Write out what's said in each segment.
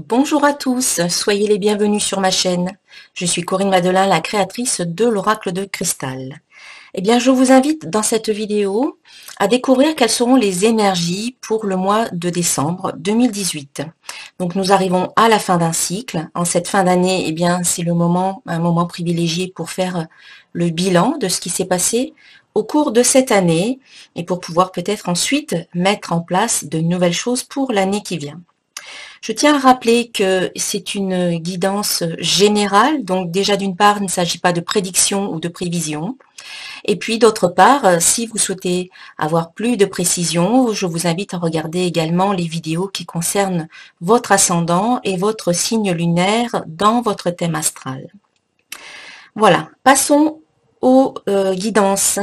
Bonjour à tous, soyez les bienvenus sur ma chaîne. Je suis Corinne Madelin, la créatrice de l'Oracle de Cristal. Eh bien, je vous invite dans cette vidéo à découvrir quelles seront les énergies pour le mois de décembre 2018. Donc, nous arrivons à la fin d'un cycle. En cette fin d'année, eh bien, c'est un moment privilégié pour faire le bilan de ce qui s'est passé au cours de cette année et pour pouvoir peut-être ensuite mettre en place de nouvelles choses pour l'année qui vient. Je tiens à rappeler que c'est une guidance générale, donc déjà d'une part, il ne s'agit pas de prédiction ou de prévision. Et puis d'autre part, si vous souhaitez avoir plus de précision, je vous invite à regarder également les vidéos qui concernent votre ascendant et votre signe lunaire dans votre thème astral. Voilà, passons aux guidances.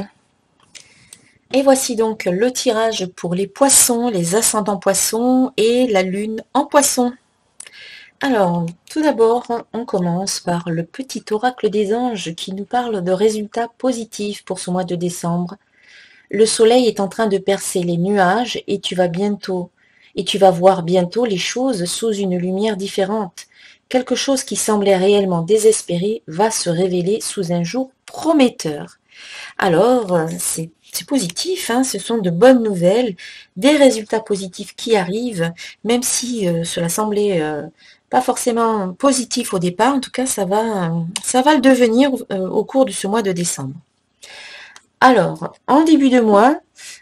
Et voici donc le tirage pour les poissons, les ascendants poissons et la lune en poisson. Alors, tout d'abord, on commence par le petit oracle des anges qui nous parle de résultats positifs pour ce mois de décembre. Le soleil est en train de percer les nuages et tu vas voir bientôt les choses sous une lumière différente. Quelque chose qui semblait réellement désespéré va se révéler sous un jour prometteur. Alors, c'est positif, hein, ce sont de bonnes nouvelles, des résultats positifs qui arrivent, même si cela semblait pas forcément positif au départ, en tout cas ça va le devenir au cours de ce mois de décembre. Alors, en début de mois,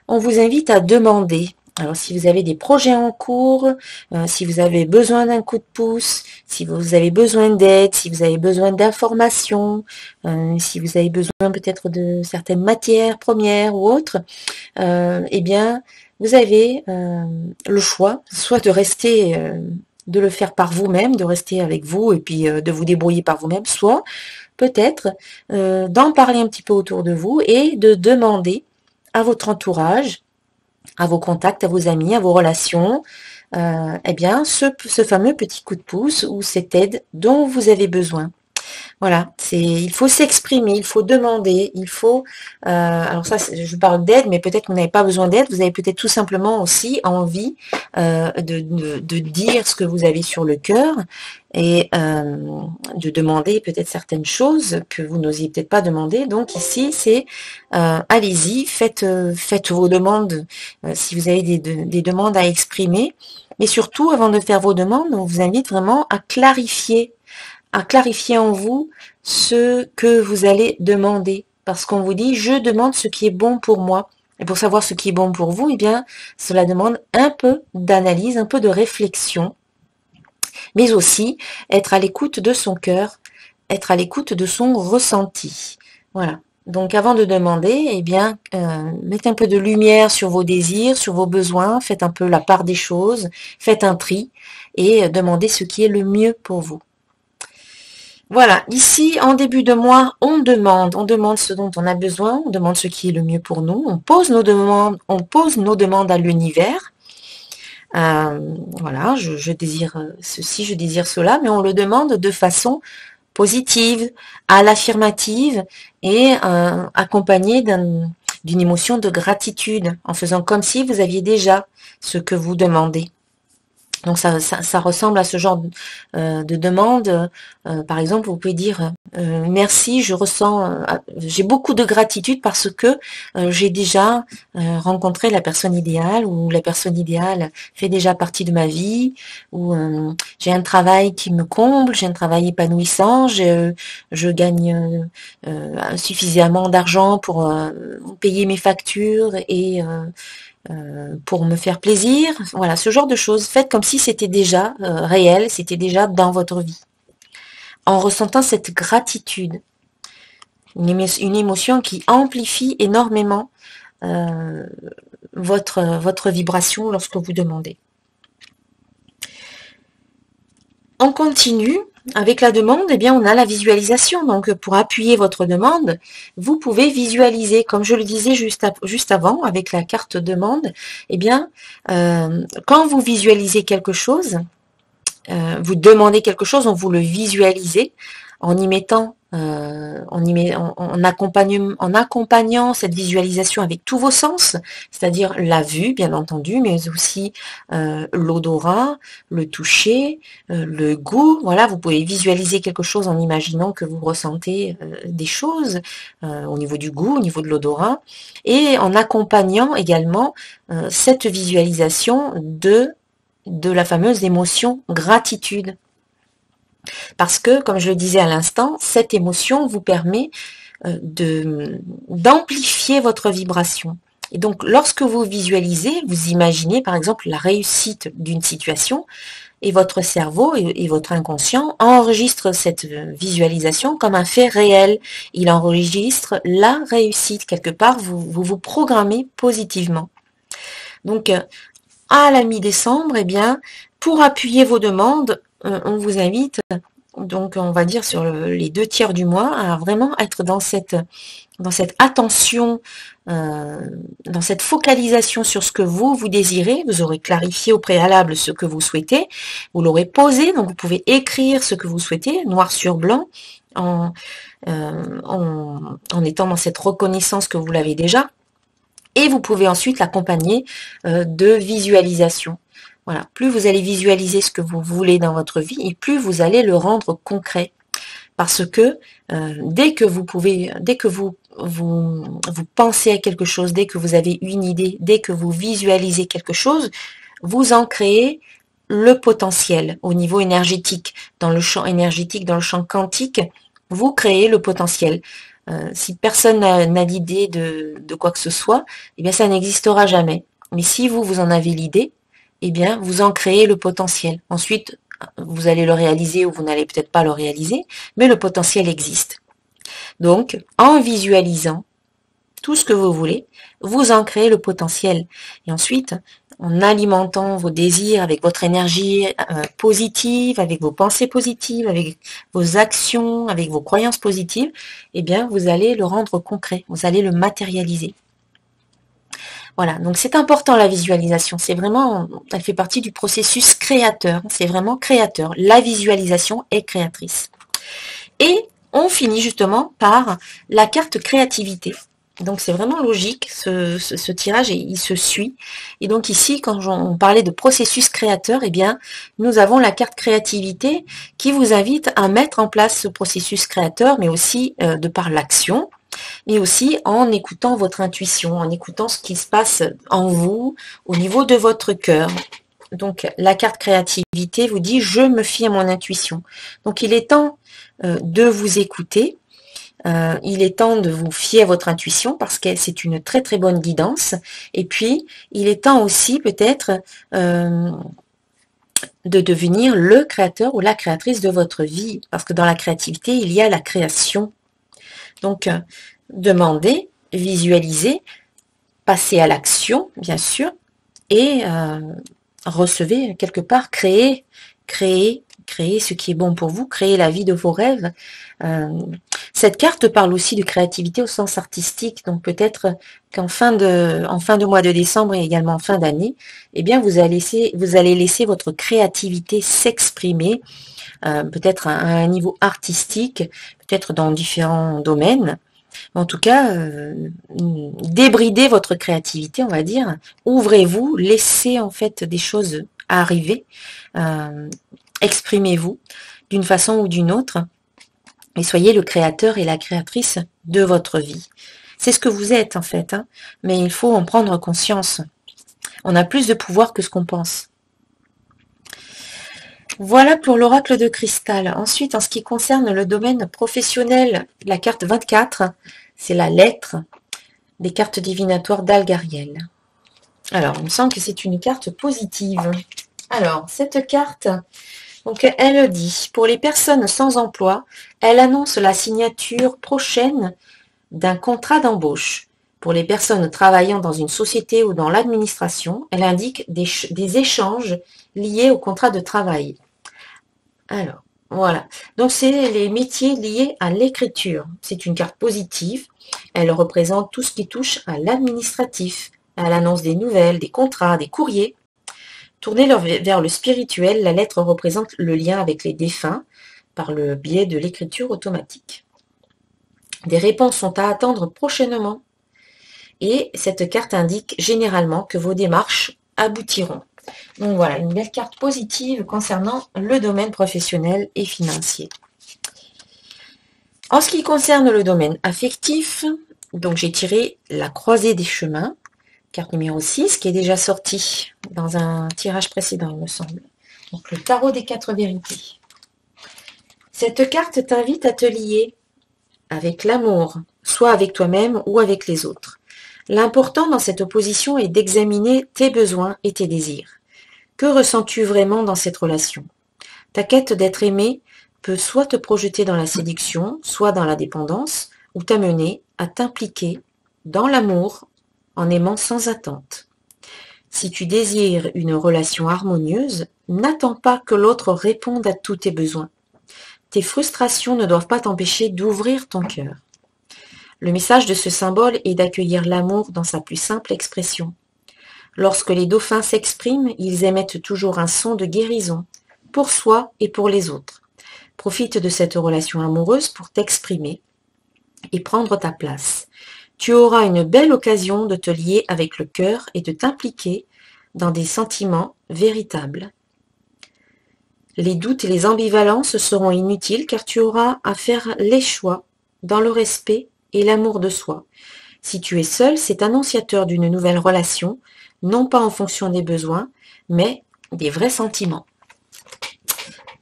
on vous invite à demander. Alors, si vous avez des projets en cours, si vous avez besoin d'un coup de pouce, si vous avez besoin d'aide, si vous avez besoin d'informations, si vous avez besoin peut-être de certaines matières premières ou autres, eh bien, vous avez le choix, soit de rester, de le faire par vous-même, de rester avec vous et puis de vous débrouiller par vous-même, soit peut-être d'en parler un petit peu autour de vous et de demander à votre entourage, à vos contacts, à vos amis, à vos relations, eh bien, ce fameux petit coup de pouce ou cette aide dont vous avez besoin. Voilà, il faut s'exprimer, il faut demander, il faut, alors ça, je parle d'aide, mais peut-être que vous n'avez pas besoin d'aide, vous avez peut-être tout simplement aussi envie de dire ce que vous avez sur le cœur et de demander peut-être certaines choses que vous n'osiez peut-être pas demander. Donc ici, c'est allez-y, faites vos demandes si vous avez des demandes à exprimer. Mais surtout, avant de faire vos demandes, on vous invite vraiment à clarifier en vous ce que vous allez demander. Parce qu'on vous dit, je demande ce qui est bon pour moi. Et pour savoir ce qui est bon pour vous, eh bien, cela demande un peu d'analyse, un peu de réflexion, mais aussi être à l'écoute de son cœur, être à l'écoute de son ressenti. Voilà. Donc, avant de demander, eh bien, mettez un peu de lumière sur vos désirs, sur vos besoins, faites un peu la part des choses, faites un tri et demandez ce qui est le mieux pour vous. Voilà, ici, en début de mois, on demande ce dont on a besoin, on demande ce qui est le mieux pour nous, on pose nos demandes à l'univers. Voilà, je désire ceci, je désire cela, mais on le demande de façon positive, à l'affirmative et accompagnée d'une émotion de gratitude, en faisant comme si vous aviez déjà ce que vous demandez. Donc ça ressemble à ce genre de demande. Par exemple, vous pouvez dire merci, j'ai beaucoup de gratitude parce que j'ai déjà rencontré la personne idéale ou la personne idéale fait déjà partie de ma vie ou j'ai un travail qui me comble, j'ai un travail épanouissant, je gagne suffisamment d'argent pour payer mes factures et pour me faire plaisir, voilà, ce genre de choses. Faites comme si c'était déjà réel, c'était déjà dans votre vie. En ressentant cette gratitude, une émotion qui amplifie énormément votre vibration lorsque vous demandez. On continue. Avec la demande, eh bien, on a la visualisation. Donc, pour appuyer votre demande, vous pouvez visualiser, comme je le disais juste avant, avec la carte demande, eh bien, quand vous visualisez quelque chose, vous demandez quelque chose, on vous le visualisez, en y mettant, en accompagnant cette visualisation avec tous vos sens, c'est-à-dire la vue, bien entendu, mais aussi l'odorat, le toucher, le goût. Voilà, vous pouvez visualiser quelque chose en imaginant que vous ressentez des choses au niveau du goût, au niveau de l'odorat, et en accompagnant également cette visualisation de la fameuse émotion gratitude. Parce que, comme je le disais à l'instant, cette émotion vous permet d'amplifier votre vibration. Et donc, lorsque vous visualisez, vous imaginez par exemple la réussite d'une situation, et votre cerveau et votre inconscient enregistrent cette visualisation comme un fait réel. Il enregistre la réussite. Quelque part, vous programmez positivement. Donc, à la mi-décembre, eh bien, pour appuyer vos demandes, on vous invite, donc on va dire sur les 2 tiers du mois, à vraiment être dans cette attention, dans cette focalisation sur ce que vous désirez. Vous aurez clarifié au préalable ce que vous souhaitez, vous l'aurez posé, donc vous pouvez écrire ce que vous souhaitez, noir sur blanc, en étant dans cette reconnaissance que vous l'avez déjà. Et vous pouvez ensuite l'accompagner de visualisation. Voilà, plus vous allez visualiser ce que vous voulez dans votre vie, et plus vous allez le rendre concret. Parce que dès que vous pensez à quelque chose, dès que vous avez une idée, dès que vous visualisez quelque chose, vous en créez le potentiel au niveau énergétique. Dans le champ énergétique, dans le champ quantique, vous créez le potentiel. Si personne n'a l'idée de quoi que ce soit, eh bien ça n'existera jamais. Mais si vous en avez l'idée, eh bien vous en créez le potentiel. Ensuite, vous allez le réaliser ou vous n'allez peut-être pas le réaliser, mais le potentiel existe. Donc, en visualisant tout ce que vous voulez, vous en créez le potentiel. Et ensuite, en alimentant vos désirs avec votre énergie positive, avec vos pensées positives, avec vos actions, avec vos croyances positives, eh bien, vous allez le rendre concret, vous allez le matérialiser. Voilà, donc c'est important la visualisation, c'est vraiment, elle fait partie du processus créateur, c'est vraiment créateur. La visualisation est créatrice. Et on finit justement par la carte créativité. Donc c'est vraiment logique, ce tirage, il se suit. Et donc ici, quand on parlait de processus créateur, eh bien, nous avons la carte créativité qui vous invite à mettre en place ce processus créateur, mais aussi de par l'action, mais aussi en écoutant votre intuition, en écoutant ce qui se passe en vous, au niveau de votre cœur. Donc la carte créativité vous dit « je me fie à mon intuition ». Donc il est temps de vous écouter, il est temps de vous fier à votre intuition parce que c'est une très très bonne guidance. Et puis il est temps aussi peut-être de devenir le créateur ou la créatrice de votre vie, parce que dans la créativité il y a la création. Donc demandez, visualisez, passez à l'action bien sûr, et recevez quelque part, créez ce qui est bon pour vous, créez la vie de vos rêves. Cette carte parle aussi de créativité au sens artistique, donc peut-être qu'en fin de mois de décembre et également en fin d'année, eh bien vous allez laisser votre créativité s'exprimer, peut-être à un niveau artistique, peut-être dans différents domaines. En tout cas, débridez votre créativité, on va dire. Ouvrez-vous, laissez en fait des choses arriver. Exprimez-vous d'une façon ou d'une autre. Et soyez le créateur et la créatrice de votre vie. C'est ce que vous êtes en fait, hein, mais il faut en prendre conscience. On a plus de pouvoir que ce qu'on pense. Voilà pour l'oracle de cristal. Ensuite, en ce qui concerne le domaine professionnel, la carte 24, c'est la lettre des cartes divinatoires d'Algariel. Alors, il me semble que c'est une carte positive. Alors, cette carte, donc elle dit, pour les personnes sans emploi, elle annonce la signature prochaine d'un contrat d'embauche. Pour les personnes travaillant dans une société ou dans l'administration, elle indique des échanges liés au contrat de travail. Alors, voilà. Donc, c'est les métiers liés à l'écriture. C'est une carte positive. Elle représente tout ce qui touche à l'administratif, à l'annonce des nouvelles, des contrats, des courriers. Tournée vers le spirituel, la lettre représente le lien avec les défunts, par le biais de l'écriture automatique. Des réponses sont à attendre prochainement et cette carte indique généralement que vos démarches aboutiront. Donc voilà, une belle carte positive concernant le domaine professionnel et financier. En ce qui concerne le domaine affectif, donc j'ai tiré la croisée des chemins, carte numéro 6, qui est déjà sortie dans un tirage précédent, il me semble. Donc le tarot des 4 vérités. Cette carte t'invite à te lier avec l'amour, soit avec toi-même ou avec les autres. L'important dans cette opposition est d'examiner tes besoins et tes désirs. Que ressens-tu vraiment dans cette relation? Ta quête d'être aimé peut soit te projeter dans la séduction, soit dans la dépendance, ou t'amener à t'impliquer dans l'amour en aimant sans attente. Si tu désires une relation harmonieuse, n'attends pas que l'autre réponde à tous tes besoins. Tes frustrations ne doivent pas t'empêcher d'ouvrir ton cœur. Le message de ce symbole est d'accueillir l'amour dans sa plus simple expression. Lorsque les dauphins s'expriment, ils émettent toujours un son de guérison, pour soi et pour les autres. Profite de cette relation amoureuse pour t'exprimer et prendre ta place. Tu auras une belle occasion de te lier avec le cœur et de t'impliquer dans des sentiments véritables. Les doutes et les ambivalences seront inutiles car tu auras à faire les choix dans le respect et l'amour de soi. Si tu es seul, c'est annonciateur d'une nouvelle relation, non pas en fonction des besoins, mais des vrais sentiments.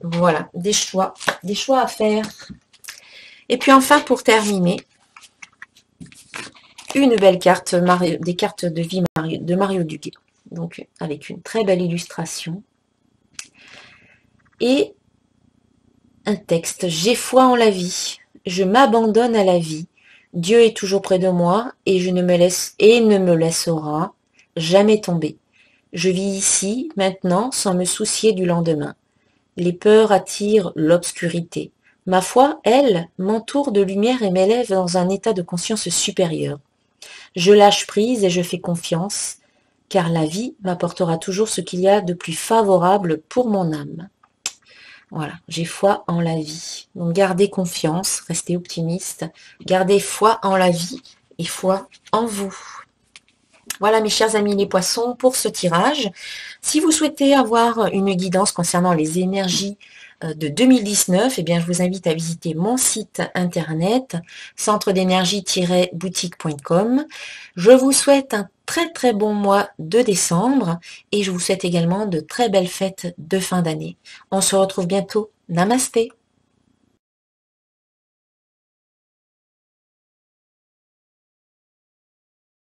Voilà, des choix à faire. Et puis enfin, pour terminer, une belle carte, des cartes de vie de Mario Duguay. Donc, avec une très belle illustration. Et un texte. J'ai foi en la vie. Je m'abandonne à la vie. Dieu est toujours près de moi et ne me laissera jamais tomber. Je vis ici, maintenant, sans me soucier du lendemain. Les peurs attirent l'obscurité. Ma foi, elle, m'entoure de lumière et m'élève dans un état de conscience supérieur. Je lâche prise et je fais confiance, car la vie m'apportera toujours ce qu'il y a de plus favorable pour mon âme. Voilà, j'ai foi en la vie. Donc gardez confiance, restez optimiste, gardez foi en la vie et foi en vous. Voilà mes chers amis les poissons pour ce tirage. Si vous souhaitez avoir une guidance concernant les énergies de 2019, eh bien, je vous invite à visiter mon site internet centre-d'énergie-boutique.com. Je vous souhaite un très bon mois de décembre et je vous souhaite également de très belles fêtes de fin d'année. On se retrouve bientôt. Namasté.